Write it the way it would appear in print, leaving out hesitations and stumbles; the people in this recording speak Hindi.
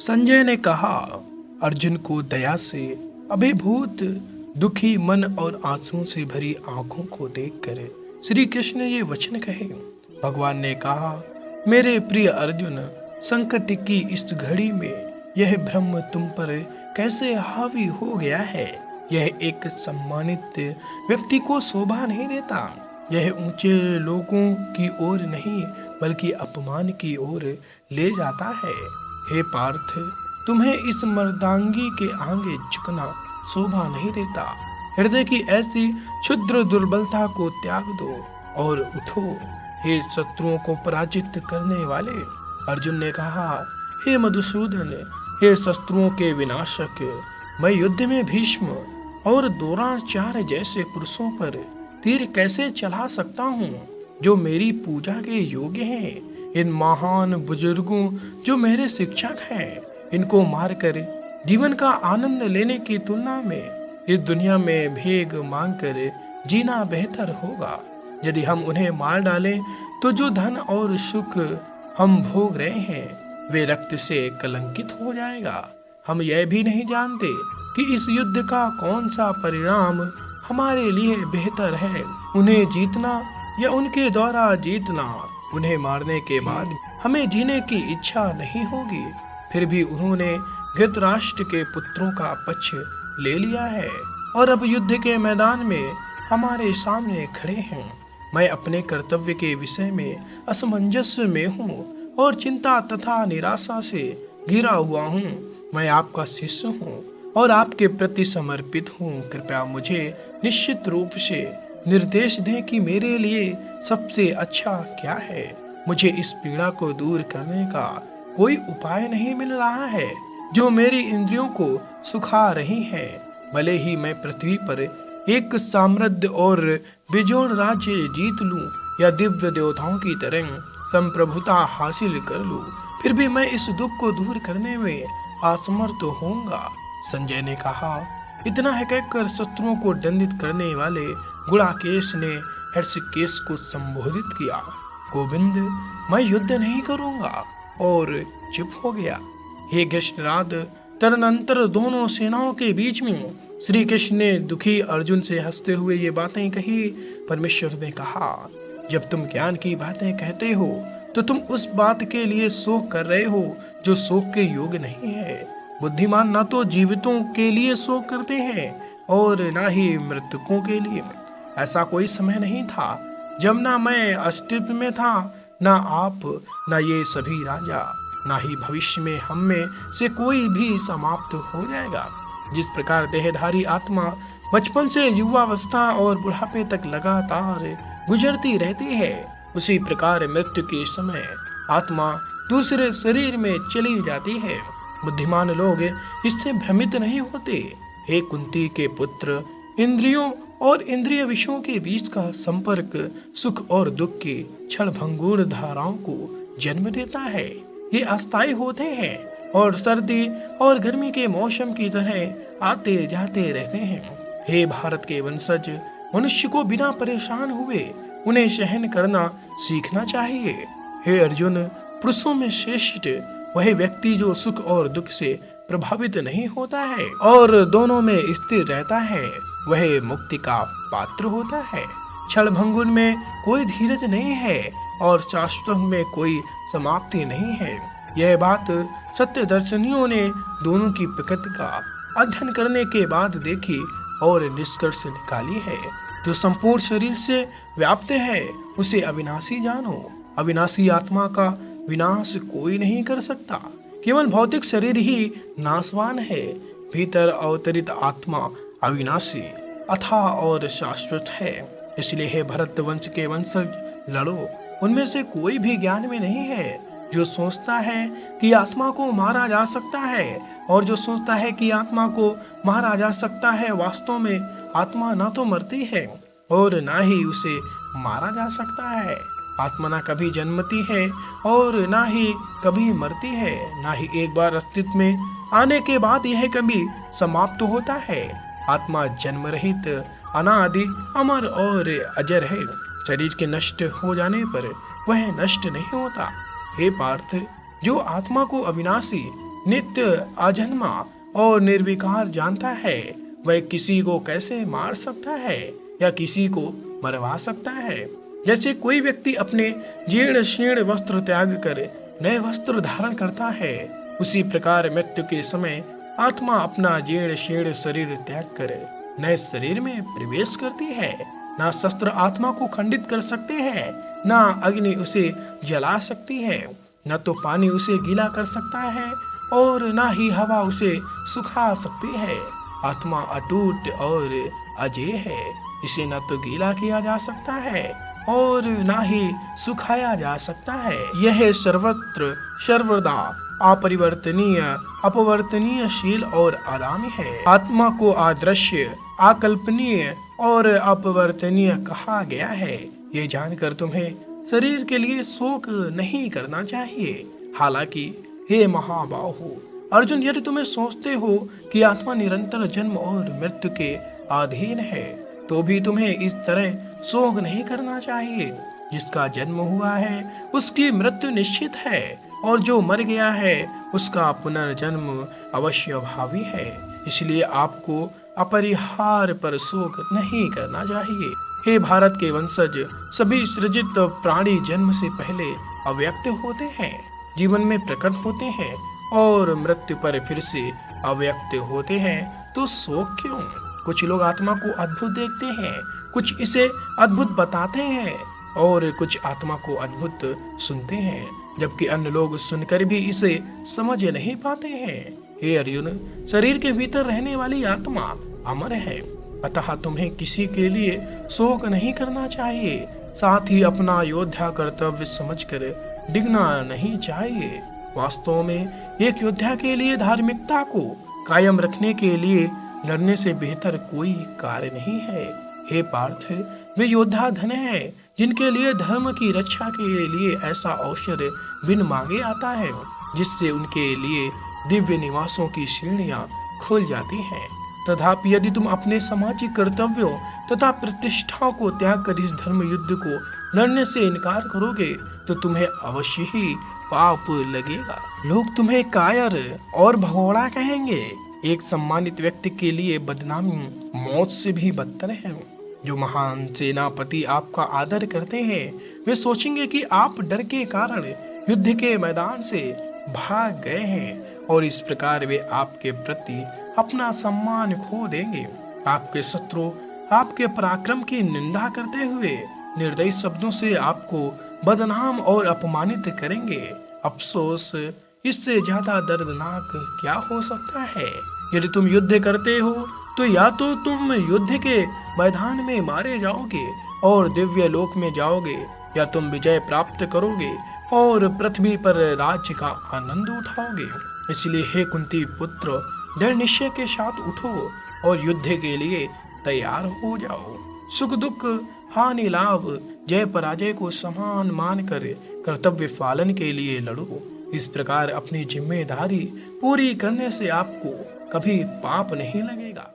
संजय ने कहा, अर्जुन को दया से अभिभूत दुखी मन और आंसुओं से भरी आंखों को देखकर श्री कृष्ण ने ये वचन कहे। भगवान ने कहा, मेरे प्रिय अर्जुन, संकट की इस घड़ी में यह भ्रम तुम पर कैसे हावी हो गया है। यह एक सम्मानित व्यक्ति को शोभा नहीं देता। यह ऊंचे लोगों की ओर नहीं बल्कि अपमान की ओर ले जाता है। हे पार्थ, तुम्हें इस मर्दांगी के आगे झुकना शोभा नहीं देता। हृदय की ऐसी क्षुद्र दुर्बलता को त्याग दो और उठो। हे शत्रुओं को पराजित करने वाले, अर्जुन ने कहा, हे मधुसूदन, हे शत्रुओं के विनाशक, मैं युद्ध में भीष्म और द्रोणाचार्य जैसे पुरुषों पर तीर कैसे चला सकता हूँ जो मेरी पूजा के योग्य हैं। इन महान बुजुर्गों जो मेरे शिक्षक हैं, इनको मारकर जीवन का आनंद लेने की तुलना में इस दुनिया में भीख मांगकर जीना बेहतर होगा। यदि हम उन्हें मार डालें तो जो धन और सुख हम भोग रहे हैं वे रक्त से कलंकित हो जाएगा। हम यह भी नहीं जानते कि इस युद्ध का कौन सा परिणाम हमारे लिए बेहतर है, उन्हें जीतना या उनके द्वारा जीतना। उन्हें मारने के बाद हमें जीने की इच्छा नहीं होगी। फिर भी उन्होंने धृतराष्ट्र के पुत्रों का पक्ष ले लिया है और अब युद्ध के मैदान में हमारे सामने खड़े हैं। मैं अपने कर्तव्य के विषय में असमंजस में हूँ और चिंता तथा निराशा से घिरा हुआ हूँ। मैं आपका शिष्य हूँ और आपके प्रति समर्पित हूँ। कृपया मुझे निश्चित रूप से निर्देश दें कि मेरे लिए सबसे अच्छा क्या है। मुझे इस पीड़ा को दूर करने का कोई उपाय नहीं मिल रहा है जो मेरी इंद्रियों को सुखा रही है। भले ही मैं पृथ्वी पर एक साम्राज्य और बेजोड़ राज्य जीत लूं या दिव्य देवताओं की तरह संप्रभुता हासिल कर लूं, फिर भी मैं इस दुख को दूर करने में असमर्थ होऊंगा। संजय ने कहा, इतना है कहकर शत्रुओं को दंडित करने वाले गुड़ाकेश ने हर्षिकेश को संबोधित किया। गोविंद, मैं युद्ध नहीं करूंगा, और चुप हो गया। हे कृष्णराज, तदनंतर दोनों सेनाओं के बीच में श्री कृष्ण ने दुखी अर्जुन से हंसते हुए ये बातें कही। परमेश्वर ने कहा, जब तुम ज्ञान की बातें कहते हो तो तुम उस बात के लिए शोक कर रहे हो जो शोक के योग्य नहीं है। बुद्धिमान ना तो जीवितों के लिए शोक करते हैं और ना ही मृतकों के लिए। ऐसा कोई समय नहीं था जब ना मैं अस्तित्व में था, ना आप, ना ये सभी राजा, ना ही भविष्य में हम में से कोई भी समाप्त हो जाएगा। जिस प्रकार देहधारी आत्मा बचपन से युवावस्था और बुढ़ापे तक लगातार गुजरती रहती है, उसी प्रकार मृत्यु के समय आत्मा दूसरे शरीर में चली जाती है। बुद्धिमान लोग इससे भ्रमित नहीं होते। हे कुंती के पुत्र, इंद्रियों और इंद्रिय विषयों के बीच का संपर्क सुख और दुख की क्षणभंगुर धाराओं को जन्म देता है। ये अस्थायी होते हैं और सर्दी और गर्मी के मौसम की तरह आते जाते रहते हैं। हे भारत के वंशज, मनुष्य को बिना परेशान हुए उन्हें सहन करना सीखना चाहिए। हे अर्जुन, पुरुषों में श्रेष्ठ वह व्यक्ति जो सुख और दुख से प्रभावित नहीं होता है और दोनों में स्थिर रहता है, वह मुक्ति का पात्र होता है। क्षणभंगुर में कोई धीरज नहीं है और शाश्वत में कोई समाप्ति नहीं है। यह बात सत्य दर्शनियों ने दोनों की प्रकृति का अध्ययन करने के बाद देखी और निष्कर्ष निकाली है। जो संपूर्ण शरीर से व्याप्त है उसे अविनाशी जानो। अविनाशी आत्मा का विनाश कोई नहीं कर सकता। केवल भौतिक शरीर ही नाशवान है। भीतर अवतरित आत्मा अविनाशी, अथाह और शाश्वत है। इसलिए हे भरत वंश के वंशज, लड़ो। उनमें से कोई भी ज्ञान में नहीं है जो सोचता है कि आत्मा को मारा जा सकता है, और जो सोचता है कि आत्मा को मारा जा सकता है, वास्तव में आत्मा ना तो मरती है और ना ही उसे मारा जा सकता है। आत्मा ना कभी जन्मती है और ना ही कभी मरती है, ना ही एक बार अस्तित्व में आने के बाद यह कभी समाप्त होता है। आत्मा जन्म रहित, अनादि, अमर और अजर है। शरीर के नष्ट हो जाने पर वह नष्ट नहीं होता। हे पार्थ, जो आत्मा को अविनाशी नित्य अजन्मा और निर्विकार जानता है, वह किसी को कैसे मार सकता है या किसी को मरवा सकता है। जैसे कोई व्यक्ति अपने जीर्ण शीर्ण वस्त्र त्याग कर नए वस्त्र धारण करता है, उसी प्रकार मृत्यु के समय आत्मा अपना जीर्ण शीर्ण शरीर त्याग कर नए शरीर में प्रवेश करती है। ना शस्त्र आत्मा को खंडित कर सकते हैं, ना अग्नि उसे जला सकती है, न तो पानी उसे गीला कर सकता है और ना ही हवा उसे सुखा सकती है। आत्मा अटूट और अजेय है, इसे न तो गीला किया जा सकता है और ना ही सुखाया जा सकता है। यह सर्वत्र सर्वदा अपरिवर्तनीय अपवर्तनीय शील और आरामी है। आत्मा को अदृश्य अकल्पनीय और अपवर्तनीय कहा गया है। ये जानकर तुम्हें शरीर के लिए शोक नहीं करना चाहिए। हालांकि हे महाबाहु अर्जुन, यदि तुम्हें सोचते हो कि आत्मा निरंतर जन्म और मृत्यु के अधीन है, तो भी तुम्हें इस तरह शोक नहीं करना चाहिए। जिसका जन्म हुआ है उसकी मृत्यु निश्चित है, और जो मर गया है उसका पुनर्जन्म अवश्य भावी है। इसलिए आपको अपरिहार्य पर शोक नहीं करना चाहिए। हे भारत के वंशज, सभी सृजित प्राणी जन्म से पहले अव्यक्त होते हैं, जीवन में प्रकट होते हैं और मृत्यु पर फिर से अव्यक्त होते हैं, तो शोक क्यों? कुछ लोग आत्मा को अद्भुत देखते हैं, कुछ इसे अद्भुत बताते हैं और कुछ आत्मा को अद्भुत सुनते हैं, जबकि अन्य लोग सुनकर भी इसे समझ नहीं पाते हैं। हे अर्जुन, शरीर के भीतर रहने वाली आत्मा अमर है, अतः तुम्हें किसी के लिए शोक नहीं करना चाहिए। साथ ही अपना योद्धा कर्तव्य समझकर डिगना नहीं चाहिए। वास्तव में एक योद्धा के लिए धार्मिकता को कायम रखने के लिए लड़ने से बेहतर कोई कार्य नहीं है। हे पार्थ, वे योद्धा धन्य हैं जिनके लिए धर्म की रक्षा के लिए ऐसा अवसर बिन मांगे आता है, जिससे उनके लिए दिव्य निवासों की श्रेणियां खुल जाती हैं। तथापि यदि तुम अपने सामाजिक कर्तव्यों तथा प्रतिष्ठा को त्याग कर इस धर्म युद्ध को लड़ने से इनकार करोगे, तो तुम्हें अवश्य ही पाप लगेगा। लोग तुम्हें कायर और भगोड़ा कहेंगे। एक सम्मानित व्यक्ति के लिए बदनामी मौत से भी बदतर है। जो महान सेनापति आपका आदर करते हैं, वे सोचेंगे कि आप डर के कारण युद्ध के मैदान से भाग गए हैं और इस प्रकार वे आपके प्रति अपना सम्मान खो देंगे। आपके शत्रु आपके पराक्रम की निंदा करते हुए निर्दयी शब्दों से आपको बदनाम और अपमानित करेंगे। अफसोस, इससे ज्यादा दर्दनाक क्या हो सकता है? यदि तुम युद्ध करते हो तो या तो तुम युद्ध के मैदान में मारे जाओगे और दिव्य लोक में जाओगे, या तुम विजय प्राप्त करोगे और पृथ्वी पर राज्य का आनंद उठाओगे। इसलिए हे कुंती पुत्र, दृढ़ निश्चय के साथ उठो और युद्ध के लिए तैयार हो जाओ। सुख दुख हानि लाभ जय पराजय को समान मानकर कर्तव्य पालन के लिए लड़ो। इस प्रकार अपनी जिम्मेदारी पूरी करने से आपको कभी पाप नहीं लगेगा।